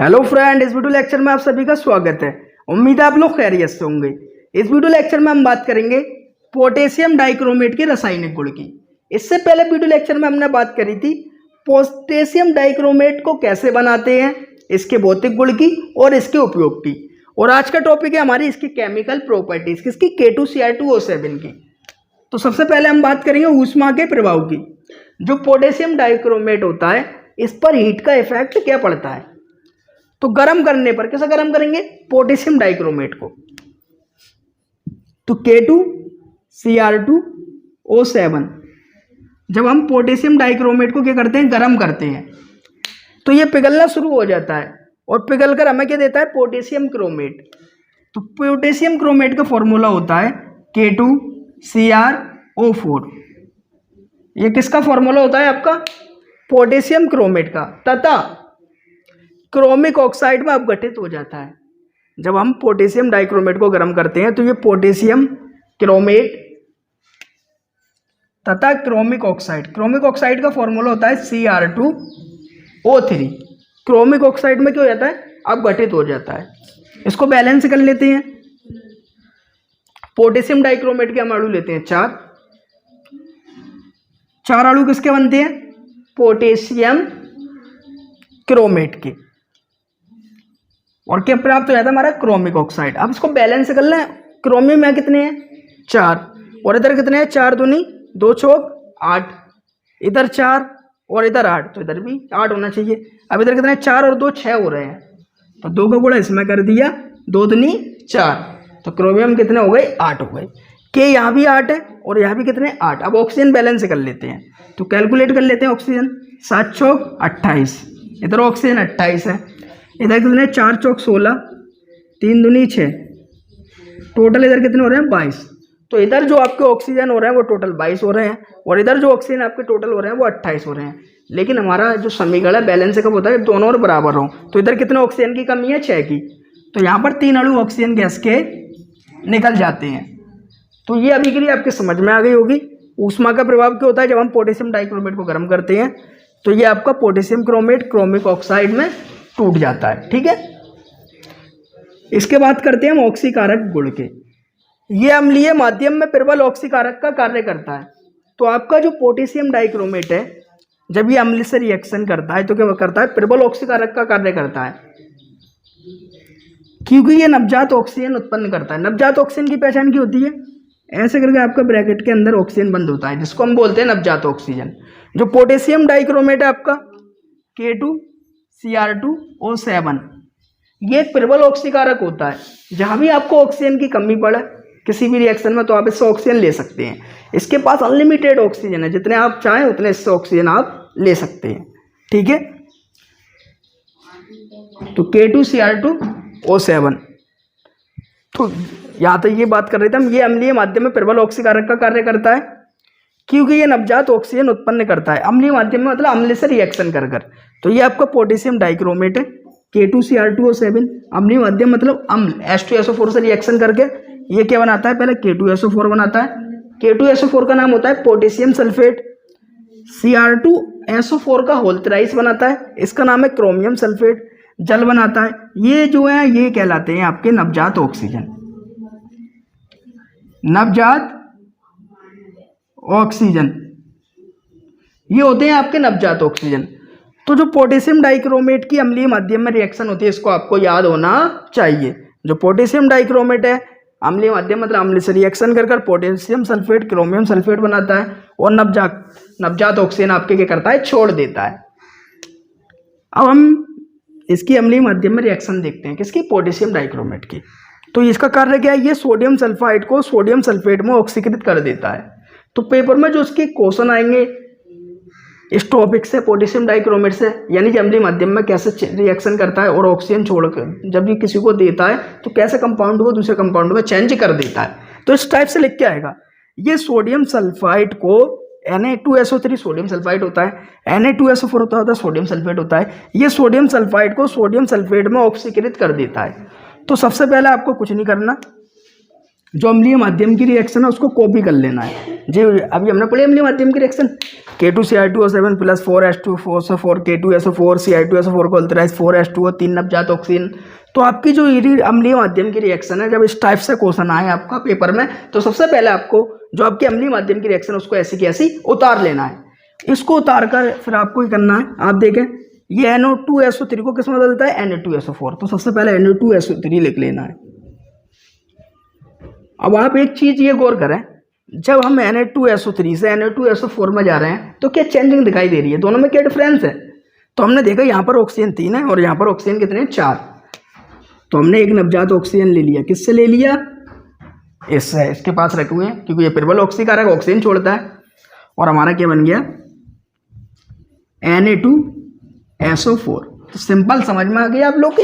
Hello friend, इस video lecture में आप सभी का स्वागत है। उम्मीद है आप लोग खैरियत से होंगे। इस वीडियो लेक्चर में हम बात करेंगे पोटेशियम डाइक्रोमेट के रासायनिक गुण की। इससे पहले वीडियो लेक्चर में हमने बात करी थी पोटेशियम डाइक्रोमेट को कैसे बनाते हैं, इसके भौतिक गुण की और इसके उपयोग की। और आज का टॉपिक है हमारी इसकी केमिकल प्रॉपर्टीज, किसकी, K2Cr2O7 की। तो सबसे पहले हम बात करेंगे ऊष्मा के प्रभाव की। जो पोटेशियम डाइक्रोमेट होता है, इस पर हीट का इफेक्ट क्या पड़ता है। तो गर्म करने पर कैसे गर्म करेंगे पोटेशियम डाइक्रोमेट को, तो K2Cr2O7 जब हम पोटेशियम डाइक्रोमेट को क्या करते हैं, गर्म करते हैं, तो ये पिघलना शुरू हो जाता है और पिघलकर हमें क्या देता है, पोटेशियम क्रोमेट। तो पोटेशियम क्रोमेट का फॉर्मूला होता है K2Cr O4। ये किसका फॉर्मूला होता है, आपका पोटेशियम क्रोमेट का, तथा क्रोमिक ऑक्साइड में अपघटित हो जाता है। जब हम पोटेशियम डाइक्रोमेट को गर्म करते हैं तो ये पोटेशियम क्रोमेट तथा क्रोमिक ऑक्साइड का फॉर्मूला होता है Cr2O3। क्रोमिक ऑक्साइड में क्या हो जाता है, अपघटित हो जाता है। इसको बैलेंस कर लेते हैं। पोटेशियम डाइक्रोमेट के हम अणु लेते हैं चार अणु किसके बनते हैं, पोटेशियम क्रोमेट के, और क्या प्राप्त हो जाता है हमारा, क्रोमिक ऑक्साइड। अब इसको बैलेंस कर लें। क्रोमियम में कितने हैं, 4, और इधर कितने हैं, 4 दूनी 2 चौक 8, इधर 4 और इधर 8, तो इधर भी 8 होना चाहिए। अब इधर कितने हैं, 4 और 2 6 हो रहे हैं, तो 2 का गुणा इसमें कर दिया, 2 दूनी 4, तो क्रोमियम कितने हो गए, 8 हो गए। के यहाँ भी 8 है और यहाँ भी कितने, 8। अब ऑक्सीजन बैलेंस कर लेते हैं, तो कैलकुलेट कर लेते हैं। ऑक्सीजन 7 चौक 28, इधर ऑक्सीजन 28 है, इधर कितने, 4 चौक 16, 3 दूनी 6, टोटल इधर कितने हो रहे हैं, 22। तो इधर जो आपके ऑक्सीजन हो रहे हैं वो टोटल 22 हो रहे हैं, और इधर जो ऑक्सीजन आपके टोटल हो रहे हैं वो 28 हो रहे हैं। लेकिन हमारा जो समीकरण है बैलेंस कब होता है, दोनों और बराबर हो। तो इधर कितने ऑक्सीजन की कमी है, 6 की, तो यहाँ पर 3 अणु ऑक्सीजन गैस के निकल जाते हैं। तो ये अभी के लिए आपके समझ में आ गई होगी। ऊष्मा का प्रभाव क्या होता है जब हम पोटेशियम डाइक्रोमेट को गर्म करते हैं, तो ये आपका पोटेशियम क्रोमेट क्रोमिक ऑक्साइड में टूट जाता है। ठीक है, इसके बाद करते हैं हम ऑक्सीकारक गुण के। ये अम्लीय माध्यम में प्रबल ऑक्सीकारक का कार्य करता है। तो आपका जो पोटेशियम डाइक्रोमेट है, जब ये अम्ल से रिएक्शन करता है तो क्या करता है, प्रबल ऑक्सीकारक का कार्य करता है, क्योंकि ये नवजात ऑक्सीजन उत्पन्न करता है। नवजात ऑक्सीजन की पहचान क्या होती है, ऐसे करके आपका ब्रैकेट के अंदर ऑक्सीजन बंद होता है, जिसको हम बोलते हैं नवजात ऑक्सीजन। जो पोटेशियम डाइक्रोमेट है आपका K2Cr2O7, ये एक प्रबल ऑक्सीकारक होता है। जहां भी आपको ऑक्सीजन की कमी पड़े किसी भी रिएक्शन में, तो आप इससे ऑक्सीजन ले सकते हैं। इसके पास अनलिमिटेड ऑक्सीजन है, जितने आप चाहें उतने इससे ऑक्सीजन आप ले सकते हैं। ठीक है, तो K2Cr2O7, तो यहाँ तक ये बात कर रहे थे हम। ये अम्लीय माध्यम में प्रबल ऑक्सीकारक का कार्य करता है, क्योंकि ये नवजात ऑक्सीजन उत्पन्न करता है। अम्लीय माध्यम में मतलब अम्ल से रिएक्शन कर। तो ये आपका पोटेशियम डाइक्रोमेट है K2Cr2O7। अम्लीय माध्यम मतलब अम्ल H2SO4 से रिएक्शन करके ये क्या बनाता है, पहले K2SO4 बनाता है। K2SO4 का नाम होता है पोटेशियम सल्फेट। Cr2SO4 का होल थ्राइस बनाता है, इसका नाम है क्रोमियम सल्फेट। जल बनाता है। ये जो है ये कहलाते हैं आपके नवजात ऑक्सीजन। नवजात ऑक्सीजन ये होते हैं आपके नवजात ऑक्सीजन। तो जो पोटेशियम डाइक्रोमेट की अम्लीय माध्यम में रिएक्शन होती है, इसको आपको याद होना चाहिए। जो पोटेशियम डाइक्रोमेट है, अम्लीय माध्यम मतलब अम्ल से रिएक्शन कर पोटेशियम सल्फेट क्रोमियम सल्फेट बनाता है, और नवजात ऑक्सीजन आपके क्या करता है, छोड़ देता है। अब हम इसकी अम्लीय माध्यम में रिएक्शन देखते हैं, किसकी, पोटेशियम डाइक्रोमेट की। तो इसका कार्य क्या है, ये सोडियम सल्फाइड को सोडियम सल्फेट में ऑक्सीकृत कर देता है। तो पेपर में जो उसके क्वेश्चन आएंगे इस टॉपिक से, पोटेशियम डाइक्रोमेट से, यानी कि अम्लीय माध्यम में कैसे रिएक्शन करता है और ऑक्सीजन छोड़कर जब ये किसी को देता है तो कैसे कंपाउंड को दूसरे कंपाउंड में चेंज कर देता है। तो इस टाइप से लिख के आएगा, ये सोडियम सल्फाइड को Na2SO3 सोडियम सल्फाइड होता है, Na2SO4 होता है, सोडियम सल्फेट होता है। ये सोडियम सल्फाइड को सोडियम सल्फेट में ऑक्सीकृत कर देता है। तो सबसे पहले आपको कुछ नहीं करना, जो अम्लीय माध्यम की रिएक्शन है उसको कॉपी कर लेना है जी। अभी हमने पढ़ी अम्लीय माध्यम की reaction K2Cr2O7 + 4H2 K2SO4 Cl2SO4 को अल्टराइज 4H2O 3 नवजात ऑक्सीजन। तो आपकी जो अम्लीय माध्यम की रिएक्शन है, जब इस टाइप से क्वेश्चन आए आपका पेपर में, तो सबसे पहले आपको जो आपकी अम्लीय माध्यम की रिएक्शन उसको ऐसी की ऐसी उतार लेना है। इसको उतार कर फिर आपको ये करना है, आप देखें ये NO2SO3 को किस में बदलता है, Na2SO4। तो सबसे पहले Na2SO3 लिख लेना है। अब आप एक चीज ये गौर करें, जब हम Na2SO3 से Na2SO4 में जा रहे हैं तो क्या चेंजिंग दिखाई दे रही है, दोनों में क्या डिफरेंस है। तो हमने देखा यहाँ पर ऑक्सीजन 3 है और यहाँ पर ऑक्सीजन कितने हैं, 4। तो हमने एक नवजात ऑक्सीजन ले लिया, किससे ले लिया, इससे, इसके पास रखे हुए हैं क्योंकि ये प्रबल ऑक्सीकारक ऑक्सीजन छोड़ता है। और हमारा क्या बन गया, Na2SO4। तो सिंपल समझ में आ गया आप लोग के।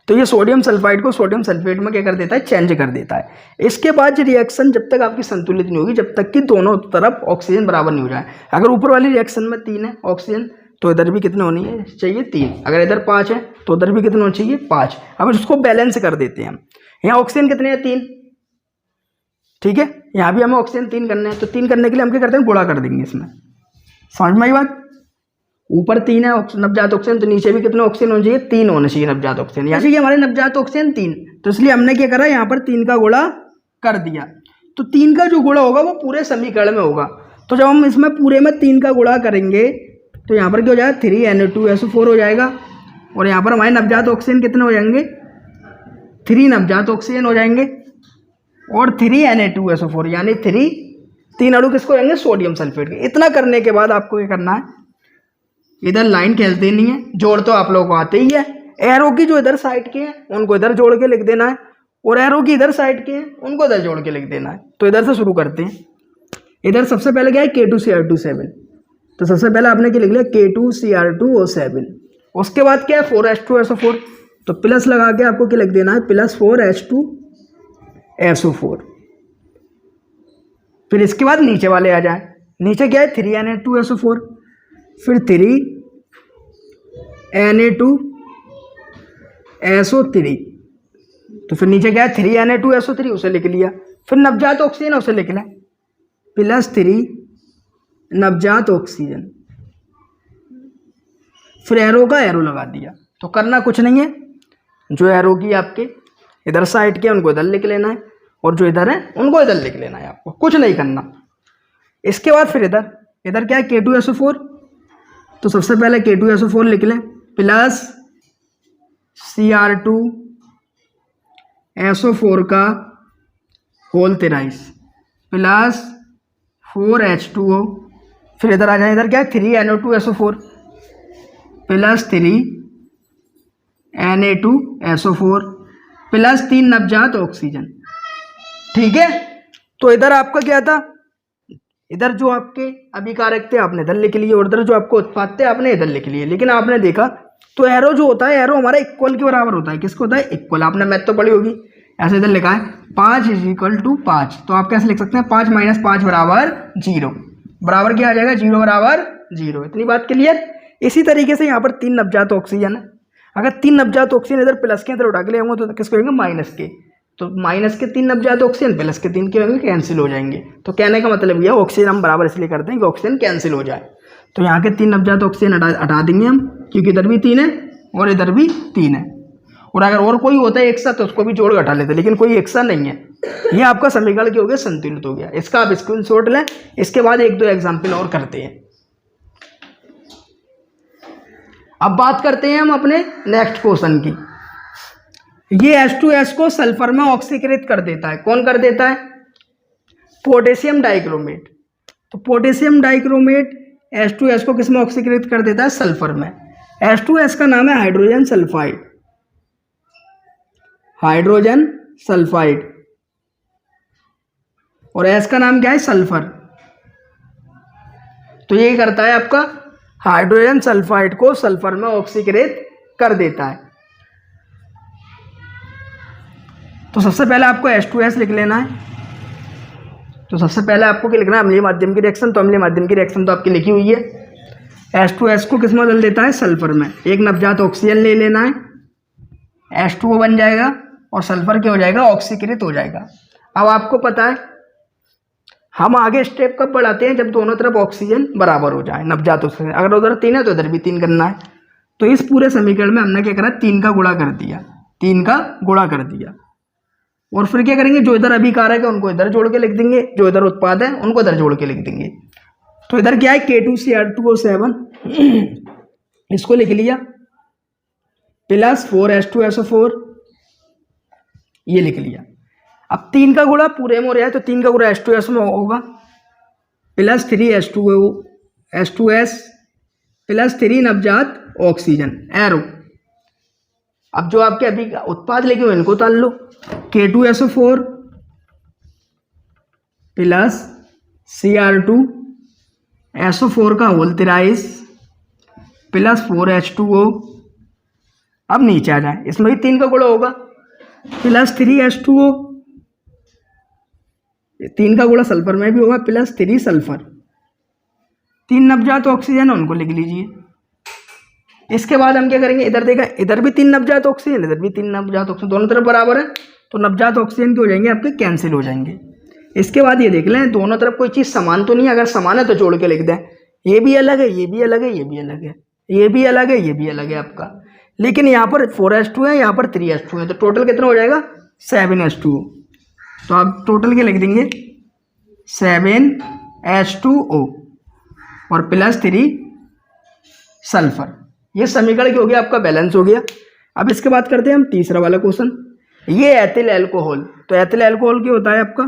तो ये सोडियम सल्फाइड को सोडियम सल्फेट में क्या कर देता है, चेंज कर देता है। इसके बाद रिएक्शन जब तक आपकी संतुलित नहीं होगी, जब तक कि दोनों तरफ ऑक्सीजन बराबर नहीं हो जाए। अगर ऊपर वाली रिएक्शन में 3 है ऑक्सीजन, तो इधर भी कितने होनी है चाहिए, 3। अगर इधर 5 है तो उधर भी कितने होने चाहिए, 5। अब इसको बैलेंस कर देते हैं हम। यहाँ ऑक्सीजन कितने हैं, 3, ठीक है। यहाँ भी हमें ऑक्सीजन 3 करने हैं, तो 3 करने के लिए हम क्या करते हैं, गुणा कर देंगे इसमें। समझ में आई बात। ऊपर 3 है नवजात ऑक्सीजन, तो नीचे भी कितने ऑक्सीजन होने चाहिए, 3 होने चाहिए नवजात ऑक्सीजन। यानी कि हमारे नवजात ऑक्सीजन 3, तो इसलिए हमने क्या करा, यहाँ पर 3 का गुणा कर दिया। तो 3 का जो गुणा होगा वो पूरे समीकरण में होगा। तो जब हम इसमें पूरे में 3 का गुणा करेंगे तो यहाँ पर क्या हो जाएगा, 3Na2SO4 हो जाएगा। और यहाँ पर हमारे नवजात ऑक्सीजन कितने हो जाएंगे, 3 नवजात ऑक्सीजन हो जाएंगे और 3Na2SO4 यानी 3 अणु किसको हो जाएंगे, सोडियम सल्फेट के। इतना करने के बाद आपको क्या करना है, इधर लाइन खींच देनी है, जोड़ तो आप लोगों को आते ही है। एरो की जो इधर साइड के हैं उनको इधर जोड़ के लिख देना है, और एरो की इधर साइड के हैं उनको इधर जोड़ के लिख देना है। तो इधर से शुरू करते हैं। इधर सबसे पहले क्या है, K2Cr2O7। तो सबसे पहले आपने क्या लिख लिया, K2Cr2O7। उसके बाद क्या है, 4H2SO4। तो प्लस लगा के आपको क्या लिख देना है, प्लस 4H2SO4। फिर इसके बाद नीचे वाले आ जाए, नीचे क्या है, 3Na2SO4, फिर 3Na2SO3। तो फिर नीचे क्या है, 3Na2SO3, उसे लिख लिया। फिर नवजात ऑक्सीजन उसे लिख लें, प्लस 3 नवजात ऑक्सीजन। फिर एरो का एरो लगा दिया। तो करना कुछ नहीं है, जो एरो की आपके इधर साइड के उनको इधर लिख लेना है, और जो इधर है उनको इधर लिख लेना है, आपको कुछ नहीं करना। इसके बाद फिर इधर क्या है, K2SO4। तो सबसे पहले K2SO4 लिख लें, प्लस Cr2SO4 का होल 23 प्लस 4H2O। फिर इधर आ जाए, इधर क्या है, 3Na2SO4 प्लस 3Na2SO4 प्लस 3 नवजात ऑक्सीजन, ठीक है। तो इधर आपका क्या था, इधर जो आपके अभिकारक थे आपने इधर लिख लिए, और इधर जो आपको उत्पाद थे आपने इधर लिख लिए। लेकिन आपने देखा तो एरो जो होता है, एरो हमारा इक्वल के बराबर होता है। किसको होता है, इक्वल। आपने मैथ तो पढ़ी होगी, ऐसे इधर लिखा है 5 = 5। तो आप कैसे लिख सकते हैं, 5 - 5 = 0। बराबर क्या आ जाएगा, 0 = 0। इतनी बात क्लियर। इसी तरीके से यहाँ पर 3 नवजात ऑक्सीजन है। अगर 3 नवजात ऑक्सीजन इधर प्लस के इधर उठा के ले आऊंगा तो किसको होंगे, माइनस के। तो माइनस के 3 नवजात ऑक्सीजन प्लस के 3 के होंगे, कैंसिल हो जाएंगे। तो कहने का मतलब यह ऑक्सीजन हम बराबर इसलिए करते हैं कि ऑक्सीजन कैंसिल हो जाए। तो यहाँ के 3 नवजात ऑक्सीजन हटा देंगे हम, क्योंकि इधर भी 3 है और इधर भी 3 है। और अगर और कोई होता है एक साथ तो उसको भी जोड़ घटा लेते, लेकिन कोई एक साथ नहीं है। ये आपका समीकरण क्या हो गया, संतुलित हो गया। इसका आप स्क्रीनशॉट लें। इसके बाद 1-2 एग्जाम्पल और करते हैं। अब बात करते हैं हम अपने नेक्स्ट क्वेश्चन की। ये H2S को सल्फर में ऑक्सीकृत कर देता है। कौन कर देता है, पोटेशियम डाइक्रोमेट। तो पोटेशियम डाइक्रोमेट H2S को किस में ऑक्सीकृत कर देता है, सल्फर में। H2S का नाम है हाइड्रोजन सल्फाइड, हाइड्रोजन सल्फाइड। और S का नाम क्या है, सल्फर। तो ये करता है आपका हाइड्रोजन सल्फाइड को सल्फर में ऑक्सीकृत कर देता है। तो सबसे पहले आपको H2S लिख लेना है। तो सबसे पहले आपको क्या लिखना है, अम्लीय माध्यम की रिएक्शन। तो अम्लीय माध्यम की रिएक्शन तो आपकी लिखी हुई है। H2S को किस में बदल देता है, सल्फर में। एक नवजात ऑक्सीजन ले लेना है, H2O बन जाएगा और सल्फर क्या हो जाएगा, ऑक्सीकृत हो जाएगा। अब आपको पता है हम आगे स्टेप कब बढ़ाते हैं, जब दोनों तरफ ऑक्सीजन बराबर हो जाए नवजात ऑक्सीजन। अगर उधर 3 है तो इधर भी 3 करना है। तो इस पूरे समीकरण में हमने क्या करा, 3 का गुणा कर दिया, 3 का गुणा कर दिया। और फिर क्या करेंगे, जो इधर अभिकारक है उनको इधर जोड़ के लिख देंगे, जो इधर उत्पाद है उनको इधर जोड़ के लिख देंगे। तो इधर क्या है, K2Cr2O7 इसको लिख लिया, प्लस 4H2SO4 ये लिख लिया। अब 3 का गुणा पूरे में हो रहा है तो 3 का गुणा H2S में होगा, प्लस 3H2S प्लस 3 नवजात ऑक्सीजन एरो। अब जो आपके अभी उत्पाद लेके इनको उतार लो, K2SO4 प्लस Cr2SO4 का होल 23 प्लस 4H2O। अब नीचे आ जाए, इसमें भी 3 का गुणा होगा, प्लस 3H2O, 3 का गुणा सल्फर में भी होगा, प्लस 3 सल्फर। 3 नवजात ऑक्सीजन उनको लिख लीजिए। इसके बाद हम क्या करेंगे, इधर देखा, इधर भी 3 नवजात ऑक्सीजन, इधर भी 3 नवजात ऑक्सीजन, दोनों तरफ बराबर है तो नवजात ऑक्सीजन के हो जाएंगे आपके कैंसिल हो जाएंगे। इसके बाद ये देख लें दोनों तरफ कोई चीज़ समान तो नहीं है, अगर समान है तो जोड़ के लिख दें, ये भी अलग है, ये भी अलग है, ये भी अलग है, ये भी अलग है, ये भी अलग है आपका। लेकिन यहाँ पर 4H2 है, यहाँ पर 3H2 है, तो टोटल कितना हो जाएगा 7H2O। तो आप टोटल क्या लिख देंगे 7H2O और प्लस 3 सल्फर। ये समीकरण क्या हो गया आपका, बैलेंस हो गया। अब इसके बाद करते हैं हम तीसरा वाला क्वेश्चन। ये एथिल अल्कोहल, तो एथिल अल्कोहल क्या होता है आपका,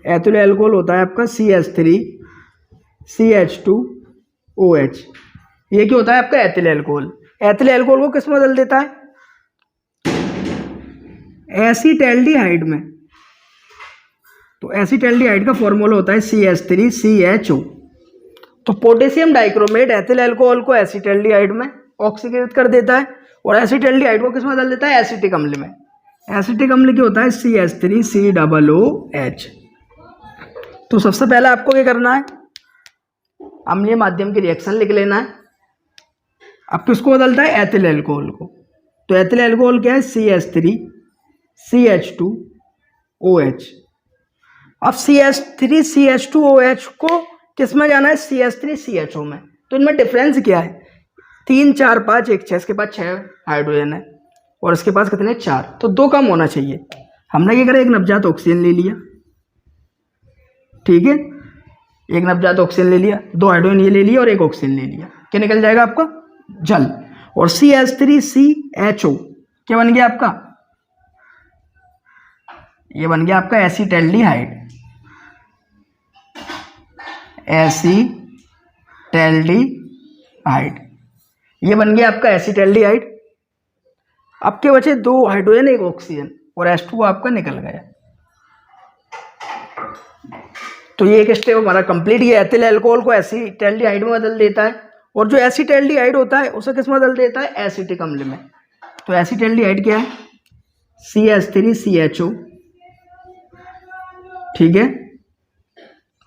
एथिल अल्कोहल होता है आपका CH3CH2OH। ये क्या होता है आपका एथिल अल्कोहल। एथिल अल्कोहल को किस में बदल देता है, एसीटैल्डिहाइड में। तो एसीटैल्डिहाइड का फॉर्मूला होता है CH3CHO। तो पोटेशियम डाइक्रोमेट एथिल अल्कोहल को एसीटैल्डिहाइड में ऑक्सीकृत कर देता है और एसीटैल्डिहाइड को किस में बदल देता है, एसिटिक अम्ल में। एसिटिक अम्ल क्या होता है CH3COOH। तो सबसे पहले आपको क्या करना है, अम्लीय माध्यम की रिएक्शन लिख लेना है। अब किसको बदलता है, एथिल अल्कोहल को। तो एथिल अल्कोहल क्या है CH3CH2OH। अब CH3CH2OH को किस में जाना है, CH3CHO में। तो इनमें डिफरेंस क्या है, 3 4 5 1 6, इसके पास 6 हाइड्रोजन है और इसके पास कितने 4, तो 2 कम होना चाहिए। हमने क्या करा, एक नवजात ऑक्सीजन ले लिया, ठीक है, एक नवजात ऑक्सीजन ले लिया, 2 हाइड्रोजन ये ले लिया और एक ऑक्सीजन ले लिया, क्या निकल जाएगा आपका जल। और CH3CHO क्या बन गया आपका, ये बन गया आपका एसीटैल्डिहाइड, एसीटैल्डिहाइड, ये बन गया आपका एसीटैल्डिहाइड। अब के बचे 2 हाइड्रोजन एक ऑक्सीजन और H2 आपका निकल गया। तो ये एक स्टेप हमारा कंप्लीट। ये एथिल अल्कोहल को एसीटैल्डिहाइड में बदल देता है और जो एसीटैल्डिहाइड होता है उसे किस में बदल देता है, एसिटिक अम्ल में। तो एसीटैल्डिहाइड क्या है CH3CHO, ठीक है।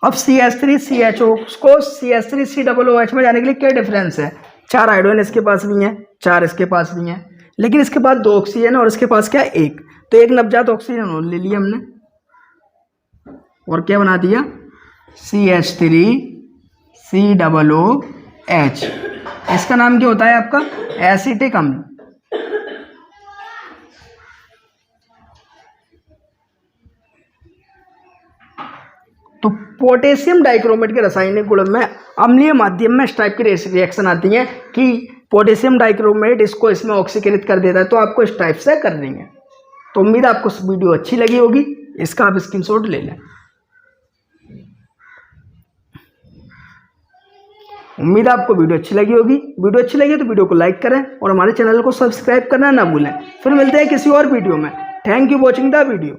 अब CH3CHO को CH3COOH में जाने के लिए क्या डिफरेंस है, 4 हाइड्रोजन इसके पास भी हैं, 4 इसके पास भी हैं, लेकिन इसके पास 2 ऑक्सीजन है और इसके पास क्या है 1। तो एक नवजात ऑक्सीजन और ले लिया हमने और क्या बना दिया CH3COOH। इसका नाम क्या होता है आपका एसिटिक अम्ल। तो पोटेशियम डाइक्रोमेट के रासायनिक गुण में अम्लीय माध्यम में इस टाइप की रिएक्शन आती है कि पोटेशियम डाइक्रोमेट इसको इसमें ऑक्सीकृत कर देता है, तो आपको इस टाइप से कर देंगे। तो उम्मीद है आपको वीडियो अच्छी लगी होगी, इसका आप स्क्रीनशॉट ले लें। उम्मीद है आपको वीडियो अच्छी लगी होगी। वीडियो अच्छी लगी तो वीडियो को लाइक करें और हमारे चैनल को सब्सक्राइब करना ना भूलें। फिर मिलते हैं किसी और वीडियो में। Thank you watching the video.